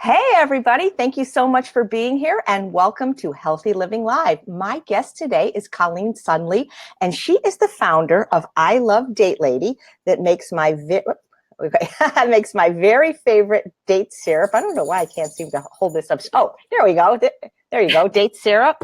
Hey, everybody. Thank you so much for being here and welcome to Healthy Living Live. My guest today is Colleen Sundlie, and she is the founder of I Love Date Lady that makes makes my very favorite date syrup. I don't know why I can't seem to hold this up. Oh, there we go. There you go. Date syrup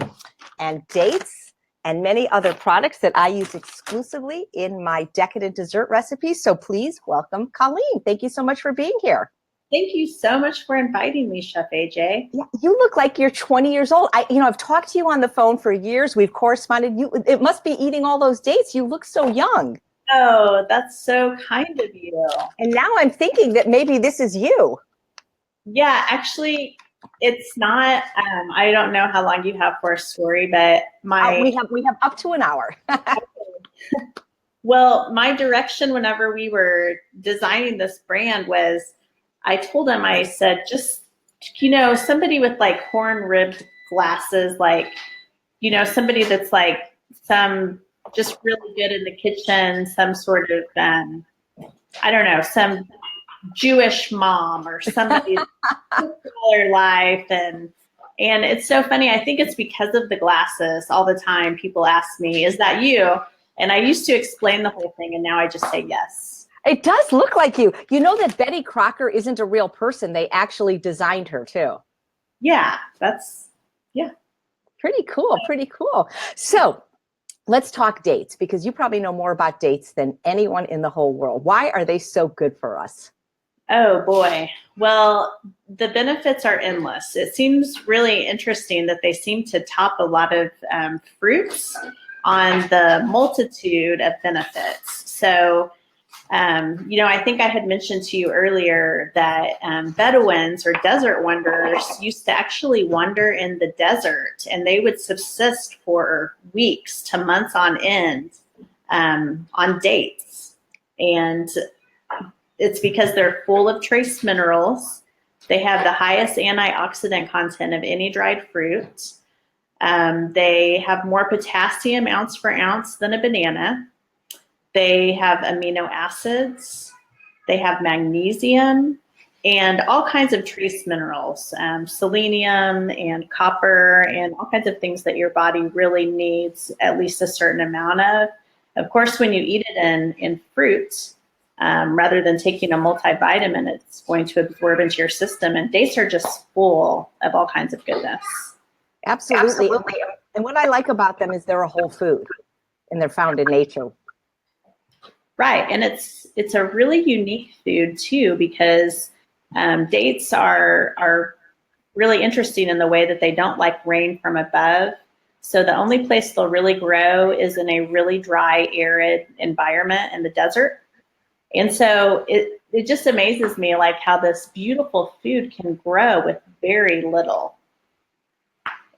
and dates and many other products that I use exclusively in my decadent dessert recipes. So please welcome Colleen. Thank you so much for being here. Thank you so much for inviting me, Chef AJ. Yeah, you look like you're 20 years old. I've talked to you on the phone for years. We've corresponded. It must be eating all those dates. You look so young. Oh, that's so kind of you. And now I'm thinking that maybe this is you. Yeah, actually, it's not. I don't know how long you have for a story, but We have up to an hour. Well, my direction whenever we were designing this brand was, I told him, I said, just somebody with like horn ribbed glasses, like somebody that's like some just really good in the kitchen, some sort of I don't know, some Jewish mom or somebody their life and it's so funny. I think it's because of the glasses. All the time people ask me, is that you? And I used to explain the whole thing and now I just say yes. It does look like you. You know that Betty Crocker isn't a real person. They actually designed her too. Yeah, Pretty cool. Pretty cool. So let's talk dates, because you probably know more about dates than anyone in the whole world. Why are they so good for us? Oh boy. Well, the benefits are endless. It seems really interesting that they seem to top a lot of fruits on the multitude of benefits. So, I think I had mentioned to you earlier that Bedouins or desert wanderers used to actually wander in the desert, and they would subsist for weeks to months on end on dates. And it's because they're full of trace minerals. They have the highest antioxidant content of any dried fruit. They have more potassium ounce for ounce than a banana. They have amino acids. They have magnesium and all kinds of trace minerals, selenium and copper and all kinds of things that your body really needs at least a certain amount of. Of course, when you eat it in fruits, rather than taking a multivitamin, it's going to absorb into your system. And dates are just full of all kinds of goodness. Absolutely. And what I like about them is they're a whole food and they're found in nature. Right. And it's a really unique food too, because dates are really interesting in the way that they don't like rain from above. So the only place they'll really grow is in a really dry, arid environment in the desert. And so it just amazes me like how this beautiful food can grow with very little.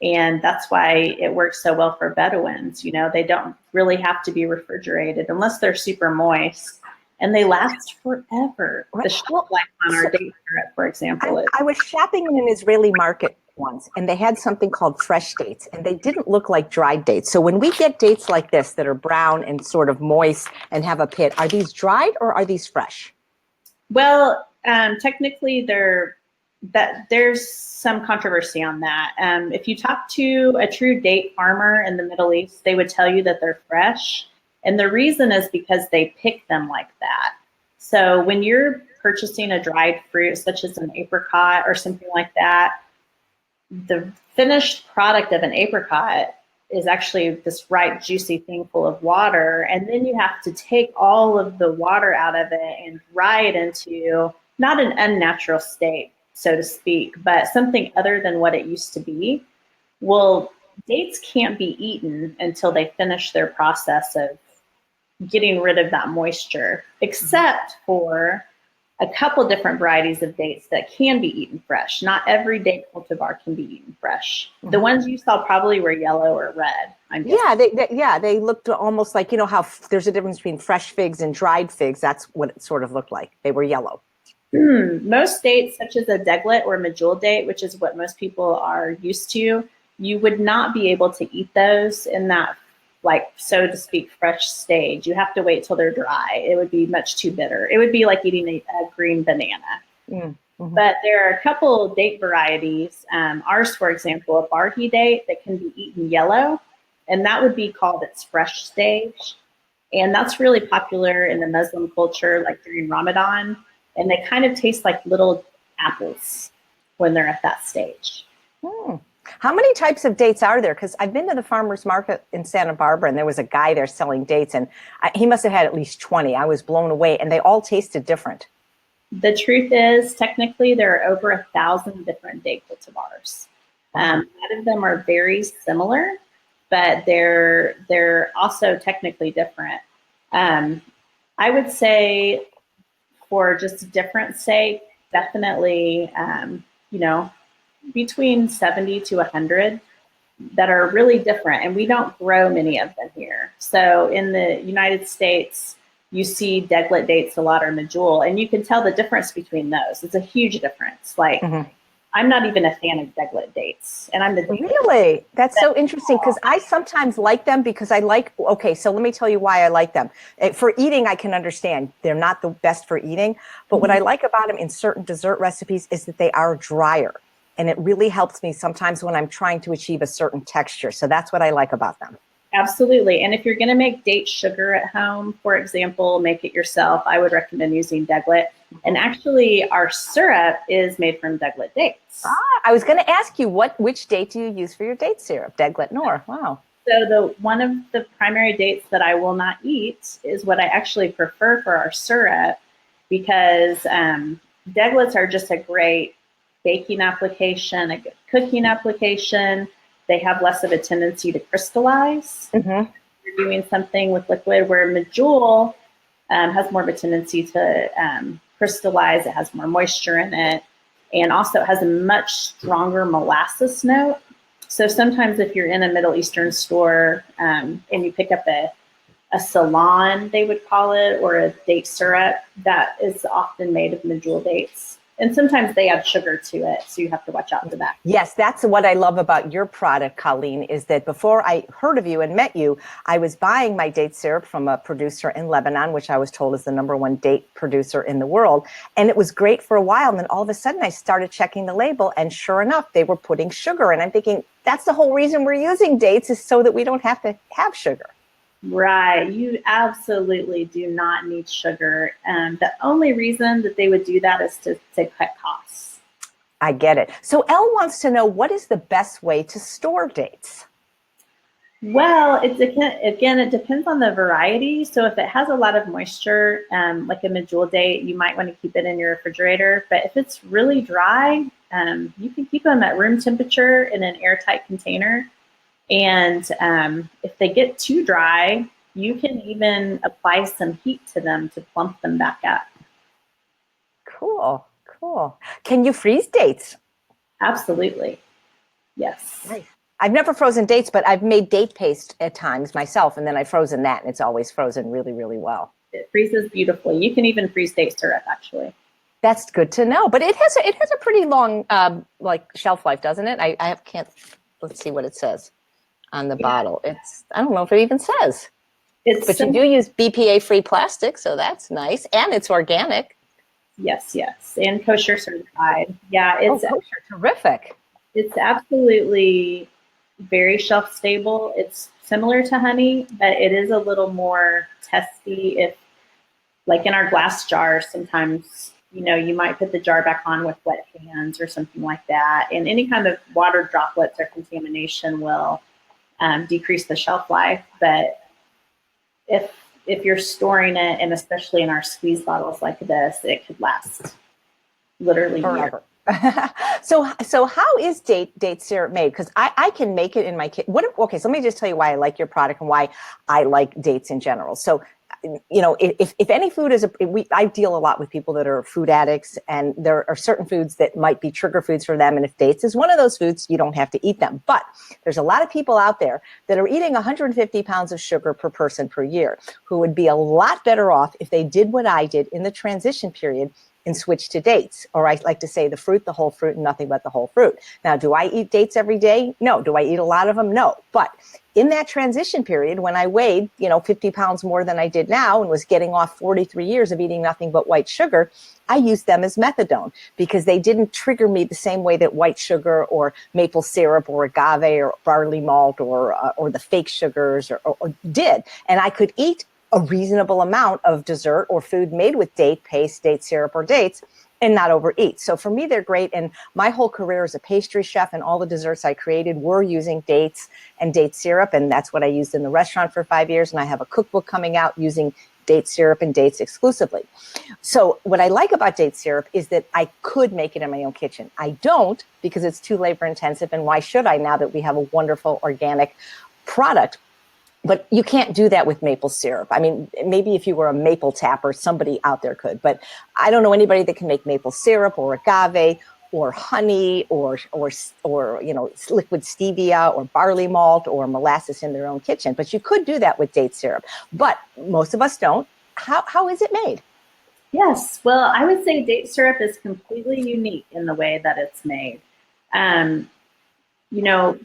And that's why it works so well for Bedouins. They don't really have to be refrigerated unless they're super moist. And they last forever. Right. The shelf life on our date syrup, for example. I was shopping in an Israeli market once, and they had something called fresh dates, and they didn't look like dried dates. So when we get dates like this that are brown and sort of moist and have a pit, are these dried or are these fresh? Well, technically there's some controversy on that. If you talk to a true date farmer in the Middle East, they would tell you that they're fresh. And the reason is because they pick them like that. So when you're purchasing a dried fruit, such as an apricot or something like that, the finished product of an apricot is actually this ripe, juicy thing full of water. And then you have to take all of the water out of it and dry it into not an unnatural state, so to speak, but something other than what it used to be. Well, dates can't be eaten until they finish their process of getting rid of that moisture, except for a couple different varieties of dates that can be eaten fresh. Not every date cultivar can be eaten fresh. Mm-hmm. The ones you saw probably were yellow or red. They looked almost like, how there's a difference between fresh figs and dried figs. That's what it sort of looked like. They were yellow. Most dates, such as a deglet or medjool date, which is what most people are used to, you would not be able to eat those in that, like, so to speak, fresh stage. You have to wait till they're dry. It would be much too bitter. It would be like eating a green banana. But there are a couple date varieties. Ours, for example, a barhi date that can be eaten yellow, and that would be called its fresh stage. And that's really popular in the Muslim culture, like during Ramadan. And they kind of taste like little apples when they're at that stage. Hmm. How many types of dates are there? Because I've been to the farmer's market in Santa Barbara, and there was a guy there selling dates, and he must have had at least 20. I was blown away, and they all tasted different. The truth is, technically, there are over 1,000 different date cultivars. A lot of them are very similar, but they're also technically different. I would say, for just difference sake, definitely, between 70 to 100 that are really different, and we don't grow many of them here. So in the United States, you see deglet dates a lot, or Medjool, and you can tell the difference between those. It's a huge difference. Like, I'm not even a fan of deglet dates, and I'm the Really? That's so interesting, because I sometimes like them because I like, okay, so let me tell you why I like them. For eating, I can understand. They're not the best for eating, but what I like about them in certain dessert recipes is that they are drier. And it really helps me sometimes when I'm trying to achieve a certain texture. So that's what I like about them. Absolutely. And if you're going to make date sugar at home, for example, make it yourself, I would recommend using deglet. And actually, our syrup is made from deglet dates. I was going to ask you, which date do you use for your date syrup? Deglet Nor. Wow. So one of the primary dates that I will not eat is what I actually prefer for our syrup, because deglets are just a great baking application, a good cooking application. They have less of a tendency to crystallize. You're doing something with liquid, where Medjool has more of a tendency to crystallize. It has more moisture in it, and also it has a much stronger molasses note. So sometimes if you're in a Middle Eastern store and you pick up a salon, they would call it, or a date syrup, that is often made of Medjool dates. And sometimes they add sugar to it, so you have to watch out for that. Yes, that's what I love about your product, Colleen, is that before I heard of you and met you, I was buying my date syrup from a producer in Lebanon, which I was told is the #1 date producer in the world. And it was great for a while. And then all of a sudden I started checking the label, and sure enough, they were putting sugar. And I'm thinking, that's the whole reason we're using dates, is so that we don't have to have sugar. Right. You absolutely do not need sugar. The only reason that they would do that is to cut costs. I get it. So Elle wants to know, what is the best way to store dates? Well, it depends on the variety. So if it has a lot of moisture, like a Medjool date, you might want to keep it in your refrigerator. But if it's really dry, you can keep them at room temperature in an airtight container. And if they get too dry, you can even apply some heat to them to plump them back up. Cool, cool. Can you freeze dates? Absolutely. Yes. Nice. I've never frozen dates, but I've made date paste at times myself, and then I've frozen that, and it's always frozen really, really well. It freezes beautifully. You can even freeze date syrup, actually. That's good to know. But it has a pretty long shelf life, doesn't it? Can't. Let's see what it says on the bottle. I don't know if it even says. But you do use BPA-free plastic, so that's nice, and it's organic. Yes, and kosher certified. Yeah, it's kosher, terrific. It's absolutely very shelf stable. It's similar to honey, but it is a little more testy. If, like in our glass jars, sometimes you might put the jar back on with wet hands or something like that, and any kind of water droplets or contamination will decrease the shelf life. But if you're storing it, and especially in our squeeze bottles like this, it could last literally forever. So how is date syrup made? Because I can make it in my kitchen. Okay, so let me just tell you why I like your product and why I like dates in general. So, if any food I deal a lot with people that are food addicts, and there are certain foods that might be trigger foods for them. And if dates is one of those foods, you don't have to eat them. But there's a lot of people out there that are eating 150 pounds of sugar per person per year, who would be a lot better off if they did what I did in the transition period and switch to dates. Or I like to say the fruit, the whole fruit, and nothing but the whole fruit. Now, do I eat dates every day? No. Do I eat a lot of them? No. But in that transition period, when I weighed, 50 pounds more than I did now and was getting off 43 years of eating nothing but white sugar, I used them as methadone because they didn't trigger me the same way that white sugar or maple syrup or agave or barley malt or the fake sugars or did. And I could eat a reasonable amount of dessert or food made with date paste, date syrup, or dates and not overeat. So for me, they're great. And my whole career as a pastry chef and all the desserts I created were using dates and date syrup. And that's what I used in the restaurant for 5 years. And I have a cookbook coming out using date syrup and dates exclusively. So what I like about date syrup is that I could make it in my own kitchen. I don't because it's too labor intensive. And why should I now that we have a wonderful organic product? But you can't do that with maple syrup. I mean, maybe if you were a maple tapper, somebody out there could. But I don't know anybody that can make maple syrup or agave or honey or liquid stevia or barley malt or molasses in their own kitchen. But you could do that with date syrup. But most of us don't. How is it made? Yes, well, I would say date syrup is completely unique in the way that it's made. Um, you know,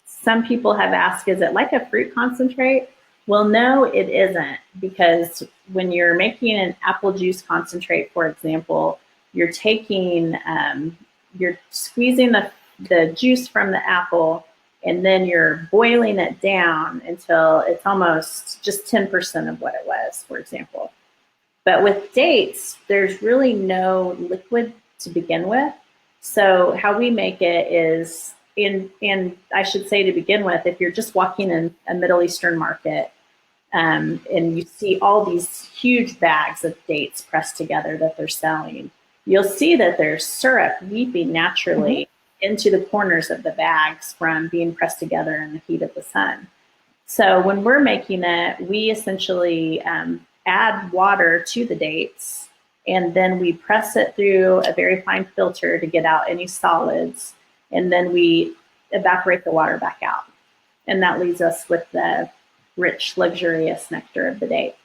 some people have asked, is it like a fruit concentrate? Well, no, it isn't, because when you're making an apple juice concentrate, for example, you're you're squeezing the juice from the apple, and then you're boiling it down until it's almost just 10% of what it was, for example. But with dates, there's really no liquid to begin with. So how we make it is, and I should say to begin with, if you're just walking in a Middle Eastern market and you see all these huge bags of dates pressed together that they're selling, you'll see that there's syrup weeping naturally into the corners of the bags from being pressed together in the heat of the sun. So when we're making it, we essentially add water to the dates, and then we press it through a very fine filter to get out any solids, and then we evaporate the water back out. And that leaves us with the rich, luxurious nectar of the date.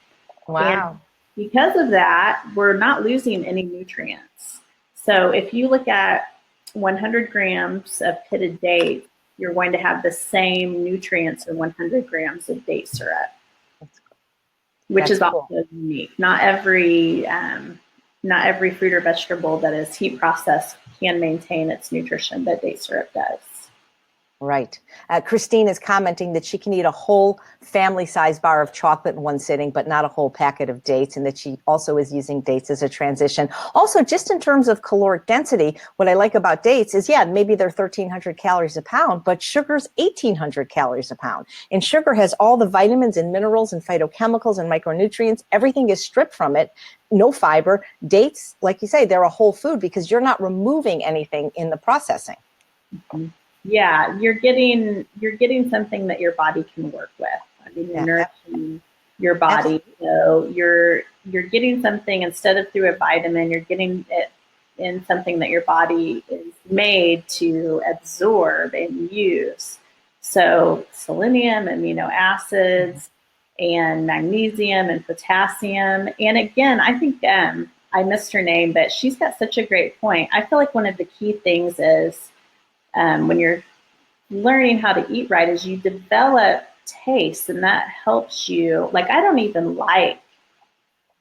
Wow. And because of that, we're not losing any nutrients. So if you look at 100 grams of pitted date, you're going to have the same nutrients in 100 grams of date syrup, which is also unique. Not every fruit or vegetable that is heat processed can maintain its nutrition, but date syrup does. Right. Christine is commenting that she can eat a whole family-sized bar of chocolate in one sitting, but not a whole packet of dates, and that she also is using dates as a transition. Also, just in terms of caloric density, what I like about dates is, yeah, maybe they're 1,300 calories a pound, but sugar's 1,800 calories a pound. And sugar has all the vitamins and minerals and phytochemicals and micronutrients. Everything is stripped from it. No fiber. Dates, like you say, they're a whole food because you're not removing anything in the processing. Mm-hmm. Yeah, you're getting something that your body can work with. I mean, you're nourishing your body. So you're getting something instead of through a vitamin, you're getting it in something that your body is made to absorb and use. So selenium, amino acids, and magnesium and potassium. And again, I think I missed her name, but she's got such a great point. I feel like one of the key things is when you're learning how to eat right is you develop taste, and that helps you. Like I don't even like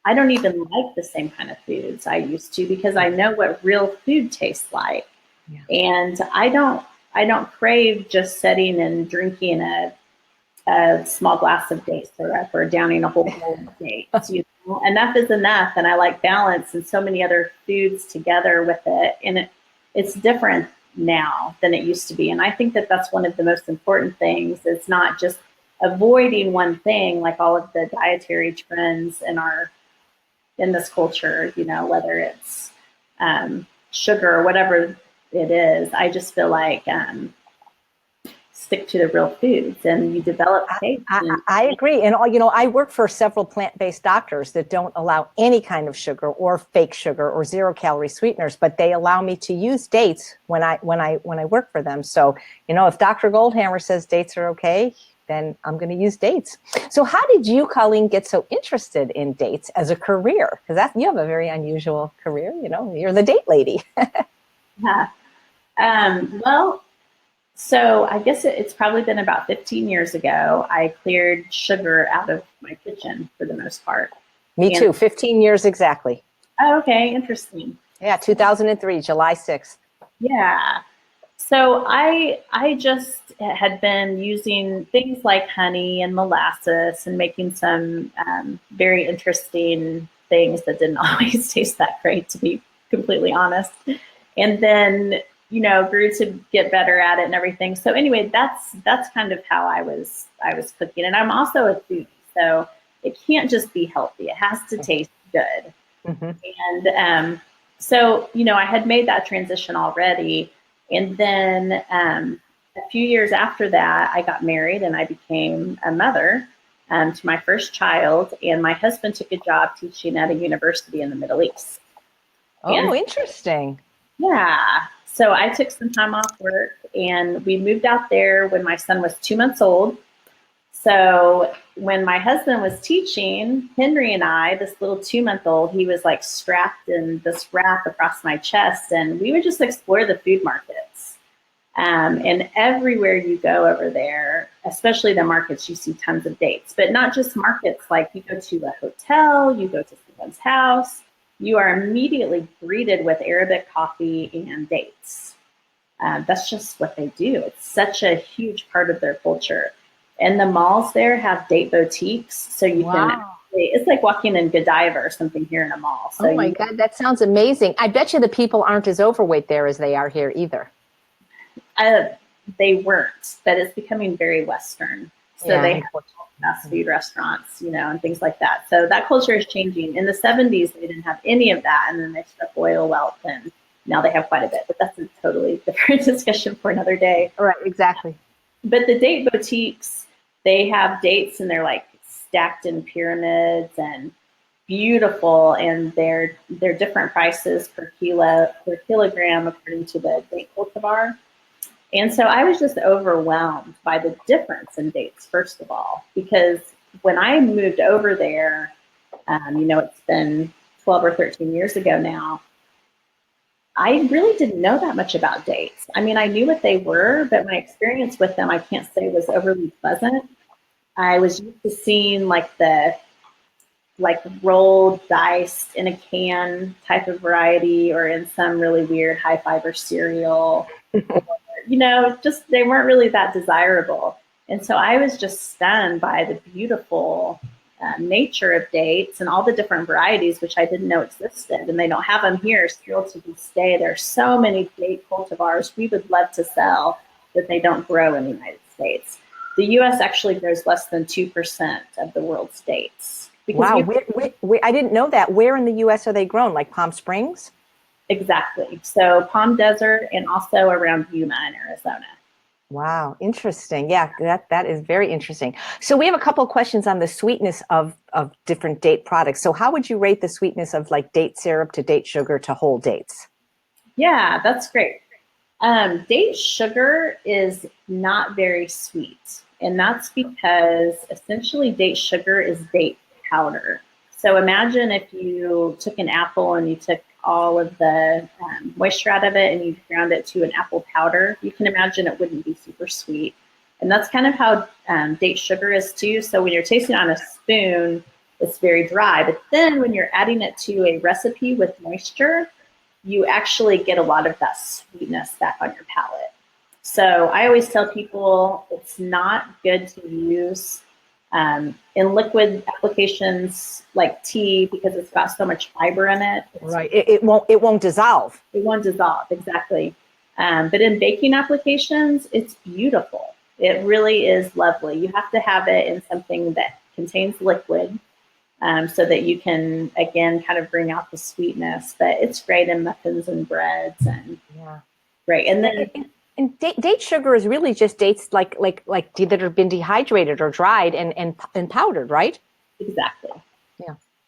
the same kind of foods I used to because I know what real food tastes like. Yeah. And I don't crave just sitting and drinking a small glass of date syrup or downing a whole bowl of dates. Enough is enough, and I like balance and so many other foods together with it, and it's different now than it used to be. And I think that that's one of the most important things. It's not just avoiding one thing, like all of the dietary trends in this culture, whether it's sugar or whatever it is. I just feel like stick to the real foods and you develop taste. I agree. And, I work for several plant-based doctors that don't allow any kind of sugar or fake sugar or 0-calorie sweeteners, but they allow me to use dates when I work for them. So, if Dr. Goldhammer says dates are okay, then I'm going to use dates. So how did you, Colleen, get so interested in dates as a career? Because you have a very unusual career. You're the date lady. Yeah. Well, so I guess it's probably been about 15 years ago. I cleared sugar out of my kitchen for the most part. Me too. 15 years exactly. Oh, okay, interesting. Yeah, 2003, July 6th. Yeah. So I just had been using things like honey and molasses and making some very interesting things that didn't always taste that great, to be completely honest. And then, grew to get better at it and everything. So anyway, that's kind of how I was cooking. And I'm also a foodie, so it can't just be healthy. It has to taste good. Mm-hmm. And so, I had made that transition already. And then a few years after that, I got married and I became a mother to my first child. And my husband took a job teaching at a university in the Middle East. Oh, interesting. Yeah. So I took some time off work and we moved out there when my son was 2 months old. So when my husband was teaching, Henry and I, this little 2-month-old, he was like strapped in this wrap across my chest, and we would just explore the food markets. And everywhere you go over there, especially the markets, you see tons of dates, but not just markets. Like you go to a hotel, you go to someone's house, you are immediately greeted with Arabic coffee and dates. That's just what they do. It's such a huge part of their culture. And the malls there have date boutiques, so you can. It's like walking in Godiva or something here in a mall. So oh my God, that sounds amazing. I bet you the people aren't as overweight there as they are here either. They weren't, but it's becoming very Western. So they have fast food restaurants, and things like that. So that culture is changing. In the 70s, they didn't have any of that, and then they struck oil wealth, and now they have quite a bit. But that's a totally different discussion for another day. Right, exactly. But the date boutiques, they have dates and they're like stacked in pyramids and beautiful, and they're different prices per kilogram according to the date cultivar. And so I was just overwhelmed by the difference in dates, first of all, because when I moved over there, it's been 12 or 13 years ago now, I really didn't know that much about dates. I mean, I knew what they were, but my experience with them, I can't say was overly pleasant. I was used to seeing like rolled, diced in a can type of variety, or in some really weird high fiber cereal. Just they weren't really that desirable. And so I was just stunned by the beautiful nature of dates and all the different varieties, which I didn't know existed. And they don't have them here still to this day. There are so many date cultivars we would love to sell that they don't grow in the United States. The U.S. actually grows less than 2% of the world's dates. Wow, where, I didn't know that. Where in the U.S. are they grown? Like Palm Springs? Exactly. So Palm Desert and also around Yuma in Arizona. Wow, interesting. Yeah, that is very interesting. So we have a couple of questions on the sweetness of different date products. So how would you rate the sweetness of like date syrup to date sugar to whole dates? Yeah, that's great. Date sugar is not very sweet, and that's because essentially date sugar is date powder. So imagine if you took an apple and you took all of the moisture out of it and you ground it to an apple powder. You can imagine it wouldn't be super sweet. And that's kind of how date sugar is too. So when you're tasting on a spoon, it's very dry. But then when you're adding it to a recipe with moisture, you actually get a lot of that sweetness back on your palate. So I always tell people it's not good to use in liquid applications like tea because it's got so much fiber in it. Right. It won't dissolve. It won't dissolve, exactly. But in baking applications, it's beautiful. It really is lovely. You have to have it in something that contains liquid so that you can, again, kind of bring out the sweetness. But it's great in muffins and breads and great. And then and date sugar is really just dates like that have been dehydrated or dried and powdered, right? Exactly.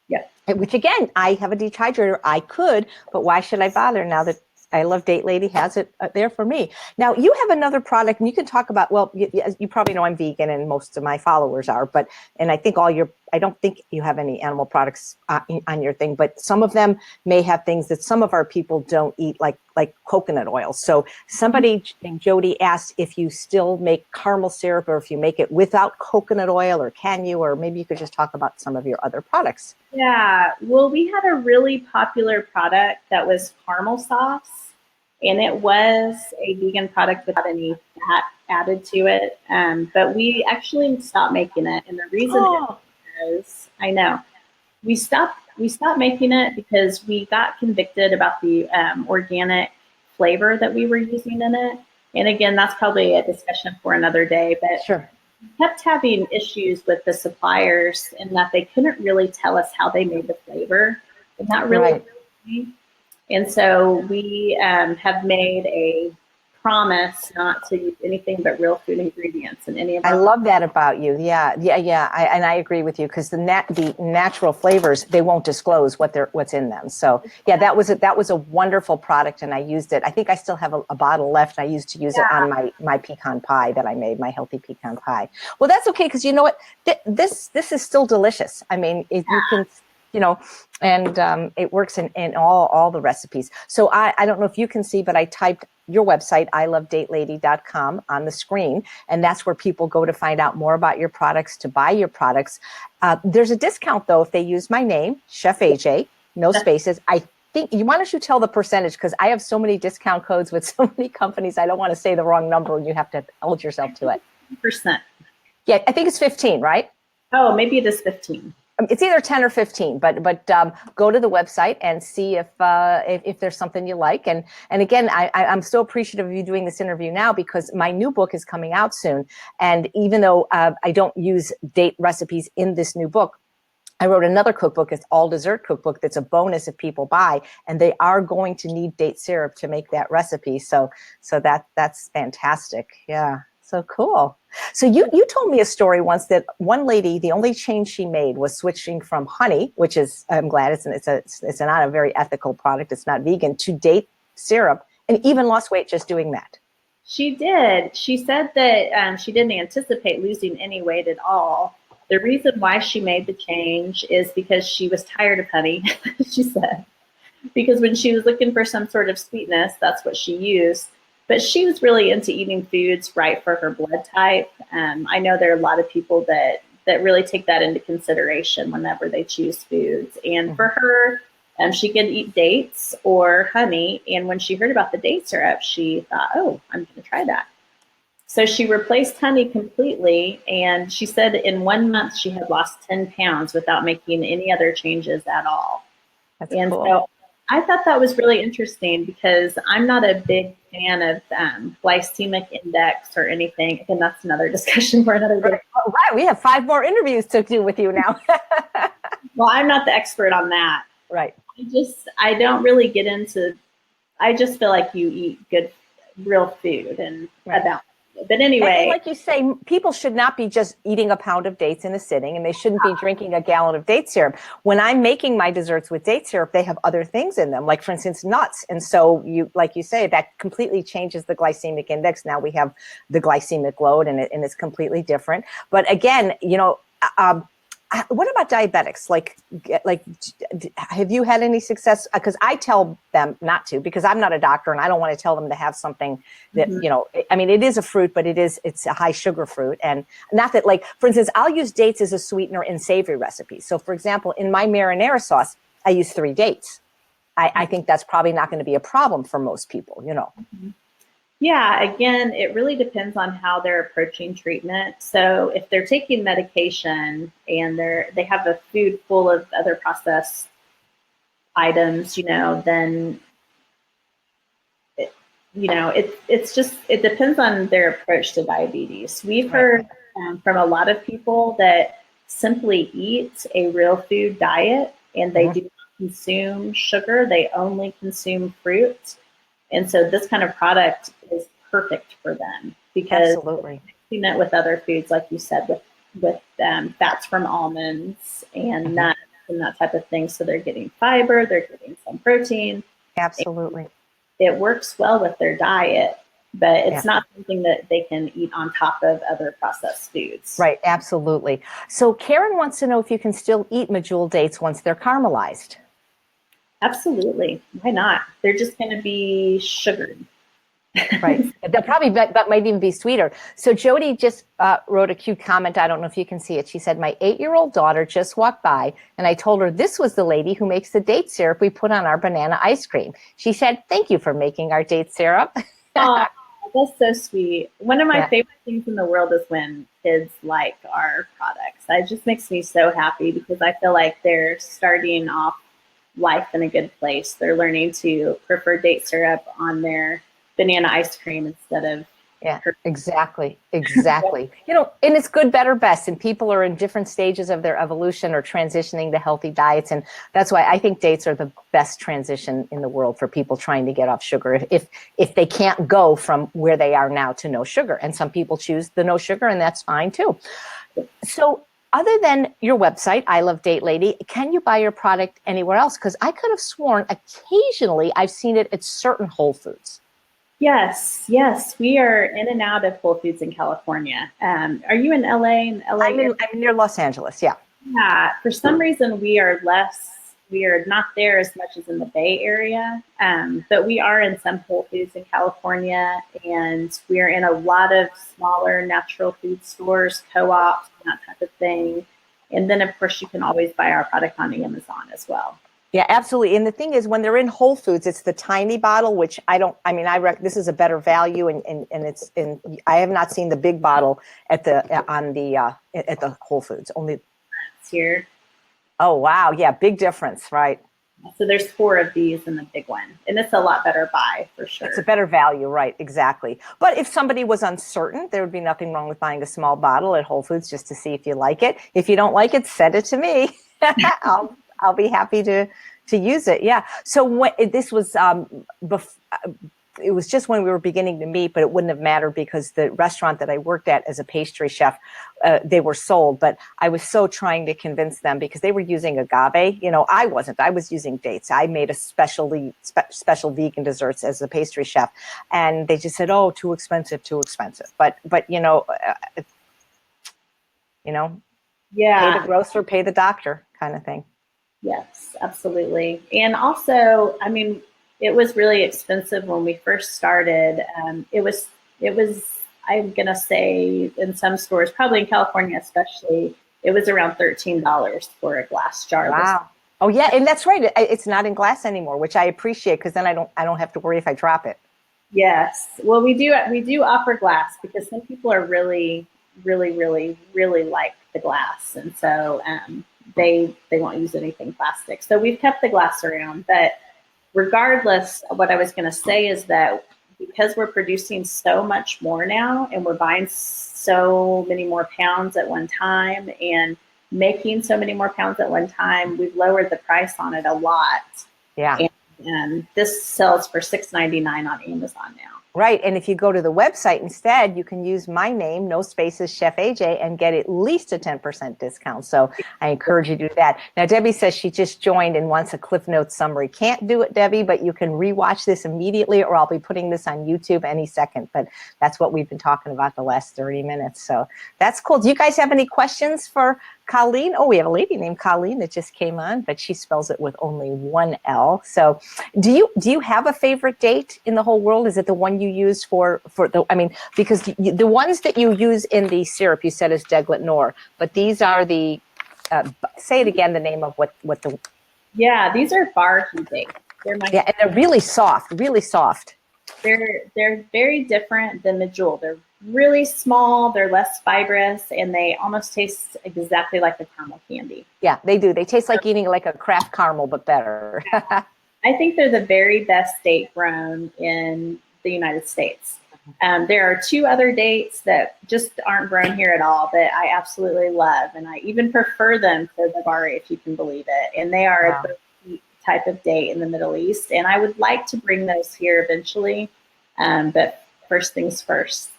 Yeah. Which again, I have a dehydrator. I could, but why should I bother now that I Love Date Lady has it there for me. Now, you have another product, and you can talk about, well, you probably know I'm vegan, and most of my followers are, but, and I think I don't think you have any animal products on your thing, but some of them may have things that some of our people don't eat, like coconut oil. So somebody named Jody asked if you still make caramel syrup, or if you make it without coconut oil, or can you, or maybe you could just talk about some of your other products. Yeah, well, we had a really popular product that was caramel sauce, and it was a vegan product without any fat added to it. But we actually stopped making it, and the reason is, I know, we stopped making it because we got convicted about the organic flavor that we were using in it. And again, that's probably a discussion for another day. But Sure. kept having issues with the suppliers in that they couldn't really tell us how they made the flavor, and that really Right. and so we have made a promise not to use anything but real food ingredients in any of I our. love that about you. Yeah, yeah, yeah. And I agree with you, because the natural flavors, they won't disclose what's in them. So yeah, that was a wonderful product, and I used it. I think I still have a bottle left. I used to use it on my pecan pie that I made, my healthy pecan pie. Well, that's okay, because you know what? This is still delicious. I mean, if you can, you know, and it works in all the recipes. So I don't know if you can see, but I typed your website, ilovedatelady.com, on the screen, and that's where people go to find out more about your products, to buy your products. There's a discount, though, if they use my name, Chef AJ, no spaces. I think, why don't you tell the percentage, because I have so many discount codes with so many companies. I don't want to say the wrong number, and you have to hold yourself to it. Percent. Yeah, I think it's 15, right? Oh, maybe it is 15. It's either 10 or 15, but go to the website and see if there's something you like. And again, I'm so appreciative of you doing this interview now, because my new book is coming out soon. And even though I don't use date recipes in this new book, I wrote another cookbook. It's all dessert cookbook. That's a bonus if people buy, and they are going to need date syrup to make that recipe. So that's fantastic. Yeah. So cool. So you told me a story once that one lady, the only change she made was switching from honey, which is, I'm glad it's not a very ethical product, it's not vegan, to date syrup, and even lost weight just doing that. She did. She said that she didn't anticipate losing any weight at all. The reason why she made the change is because she was tired of honey, she said, because when she was looking for some sort of sweetness, that's what she used. But she was really into eating foods right for her blood type. I know there are a lot of people that really take that into consideration whenever they choose foods. And for her, she could eat dates or honey. And when she heard about the date syrup, she thought, oh, I'm going to try that. So she replaced honey completely. And she said in 1 month, she had lost 10 pounds without making any other changes at all. That's And cool. so I thought that was really interesting, because I'm not a big fan of glycemic index or anything. Again, that's another discussion for another day. Right. We have 5 more interviews to do with you now. Well, I'm not the expert on that. Right. I don't really get into, I just feel like you eat good, real food and about. But anyway. And like you say, people should not be just eating a pound of dates in a sitting, and they shouldn't be drinking a gallon of date syrup. When I'm making my desserts with date syrup, they have other things in them, like, for instance, nuts. And so like you say, that completely changes the glycemic index. Now we have the glycemic load, and it's completely different. But again, what about diabetics? Like, have you had any success? Because I tell them not to, because I'm not a doctor, and I don't want to tell them to have something that, I mean, it is a fruit, but it's a high sugar fruit. And not that, like, for instance, I'll use dates as a sweetener in savory recipes. So for example, in my marinara sauce, I use 3 dates. I think that's probably not going to be a problem for most people, Yeah, again, it really depends on how they're approaching treatment. So if they're taking medication and they have a food full of other processed items, then it depends on their approach to diabetes. We've heard from a lot of people that simply eat a real food diet, and they do not consume sugar. They only consume fruit. And so this kind of product is perfect for them, because mixing it with other foods, like you said, with fats from almonds and nuts and that type of thing. So they're getting fiber, they're getting some protein. Absolutely. it works well with their diet, but Yeah. it's not something that they can eat on top of other processed foods. Right, absolutely. So Karen wants to know if you can still eat Medjool dates once they're caramelized. Absolutely. Why not? They're just going to be sugared. Right. That probably that might even be sweeter. So Jody just wrote a cute comment. I don't know if you can see it. She said, my 8-year-old daughter just walked by and I told her this was the lady who makes the date syrup we put on our banana ice cream. She said, thank you for making our date syrup. Oh, that's so sweet. One of my Yeah. favorite things in the world is when kids like our products. It just makes me so happy because I feel like they're starting off life in a good place. They're learning to prefer date syrup on their banana ice cream instead of Yeah, exactly. Exactly. And it's good, better, best. And people are in different stages of their evolution or transitioning to healthy diets. And that's why I think dates are the best transition in the world for people trying to get off sugar. If they can't go from where they are now to no sugar. And some people choose the no sugar, and that's fine too. So other than your website, I Love Date Lady, can you buy your product anywhere else? Because I could have sworn occasionally I've seen it at certain Whole Foods. Yes, yes, we are in and out of Whole Foods in California. Are you in LA? In LA area? I'm near Los Angeles. Yeah. Yeah, for some reason we are not there as much as in the Bay Area, but we are in some Whole Foods in California, and we are in a lot of smaller natural food stores, co-ops, that type of thing. And then, of course, you can always buy our product on Amazon as well. Yeah, absolutely. And the thing is, when they're in Whole Foods, it's the tiny bottle, which this is a better value, I have not seen the big bottle at the Whole Foods. Only. It's here. Oh, wow. Yeah, big difference, right? So there's 4 of these in the big one, and it's a lot better buy for sure. It's a better value, right? Exactly. But if somebody was uncertain, there would be nothing wrong with buying a small bottle at Whole Foods just to see if you like it. If you don't like it, send it to me. I'll be happy to use it. Yeah. So this was it was just when we were beginning to meet, but it wouldn't have mattered because the restaurant that I worked at as a pastry chef, they were sold, but I was so trying to convince them because they were using agave. I wasn't. I was using dates. I made a special vegan desserts as a pastry chef, and they just said, "Oh, too expensive, too expensive." But Yeah. pay the grocer, pay the doctor, kind of thing. Yes, absolutely. And also, I mean, it was really expensive when we first started. It was, I'm gonna say, in some stores, probably in California especially, it was around $13 for a glass jar. Wow. Oh yeah, and that's right. It's not in glass anymore, which I appreciate because then I don't have to worry if I drop it. Yes. Well, we do offer glass because some people are really, really, really, really like the glass, and so they won't use anything plastic. So we've kept the glass around, but regardless, what I was going to say is that because we're producing so much more now and we're buying so many more pounds at one time and making so many more pounds at one time, we've lowered the price on it a lot. Yeah. And this sells for $6.99 on Amazon now. Right. And if you go to the website instead, you can use my name, no spaces, Chef AJ, and get at least a 10% discount. So I encourage you to do that. Now, Debbie says she just joined and wants a Cliff Notes summary. Can't do it, Debbie, but you can rewatch this immediately, or I'll be putting this on YouTube any second. But that's what we've been talking about the last 30 minutes. So that's cool. Do you guys have any questions for Colleen? Oh, we have a lady named Colleen that just came on, but she spells it with only one L. So do you have a favorite date in the whole world? Is it the one you use because the ones that you use in the syrup you said is Deglet Nor, but these are the, say it again, the name of what the. Yeah, these are Barhi dates. And they're really soft, really soft. They're very different than Medjool. They're really small, they're less fibrous, and they almost taste exactly like a caramel candy. Yeah, they do. They taste like eating like a craft caramel, but better. I think they're the very best date grown in the United States. There are 2 other dates that just aren't grown here at all that I absolutely love, and I even prefer them to the Bari, if you can believe it. And they are a type of date in the Middle East, and I would like to bring those here eventually, but first things first.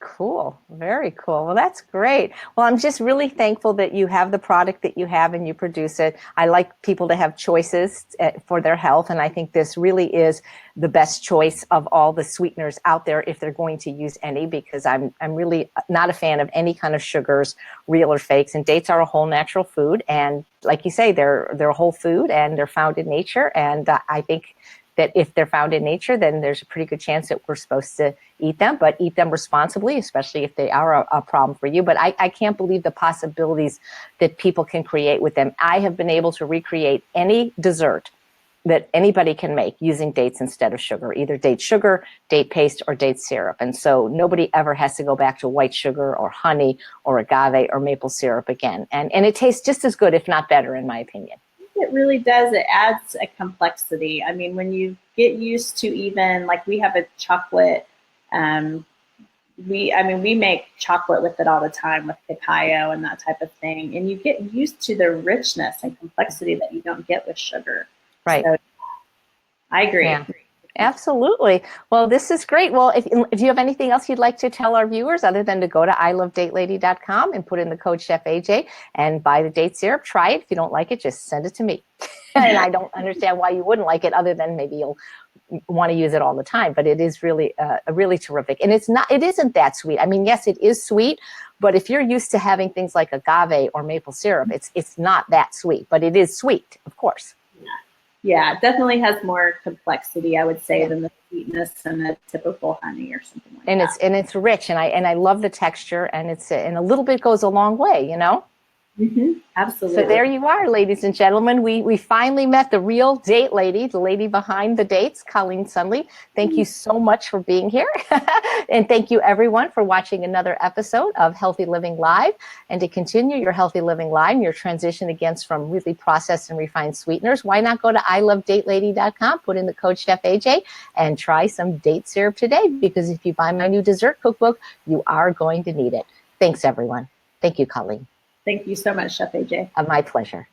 Cool. Very cool. Well, that's great. Well, I'm just really thankful that you have the product that you have and you produce it. I like people to have choices for their health. And I think this really is the best choice of all the sweeteners out there if they're going to use any, because I'm really not a fan of any kind of sugars, real or fakes. And dates are a whole natural food. And like you say, they're a whole food and they're found in nature. And I think that if they're found in nature, then there's a pretty good chance that we're supposed to eat them, but eat them responsibly, especially if they are a problem for you. But I can't believe the possibilities that people can create with them. I have been able to recreate any dessert that anybody can make using dates instead of sugar, either date sugar, date paste, or date syrup. And so nobody ever has to go back to white sugar or honey or agave or maple syrup again. And it tastes just as good, if not better, in my opinion. It really does. It adds a complexity. I mean, when you get used to, even like we have a chocolate, we make chocolate with it all the time with cacao and that type of thing. And you get used to the richness and complexity that you don't get with sugar. Right. So, I agree. Yeah. Absolutely. Well, this is great. Well, if you have anything else you'd like to tell our viewers other than to go to iloveDatelady.com and put in the code Chef AJ and buy the date syrup, try it. If you don't like it, just send it to me. And I don't understand why you wouldn't like it, other than maybe you'll want to use it all the time. But it is really really terrific. And it isn't that sweet. I mean, yes, it is sweet, but if you're used to having things like agave or maple syrup, it's not that sweet, but it is sweet, of course. Yeah, it definitely has more complexity, I would say, than the sweetness and a typical honey or something like that. And it's rich, and I love the texture, and and a little bit goes a long way, you know. Mm-hmm. Absolutely. So there you are, ladies and gentlemen. We finally met the real date lady, the lady behind the dates, Colleen Sundlie. Thank you so much for being here. And thank you, everyone, for watching another episode of Healthy Living Live. And to continue your healthy living life, your transition against from really processed and refined sweeteners, why not go to iloveDatelady.com, put in the code Chef AJ, and try some date syrup today? Because if you buy my new dessert cookbook, you are going to need it. Thanks, everyone. Thank you, Colleen. Thank you so much, Chef AJ. My pleasure.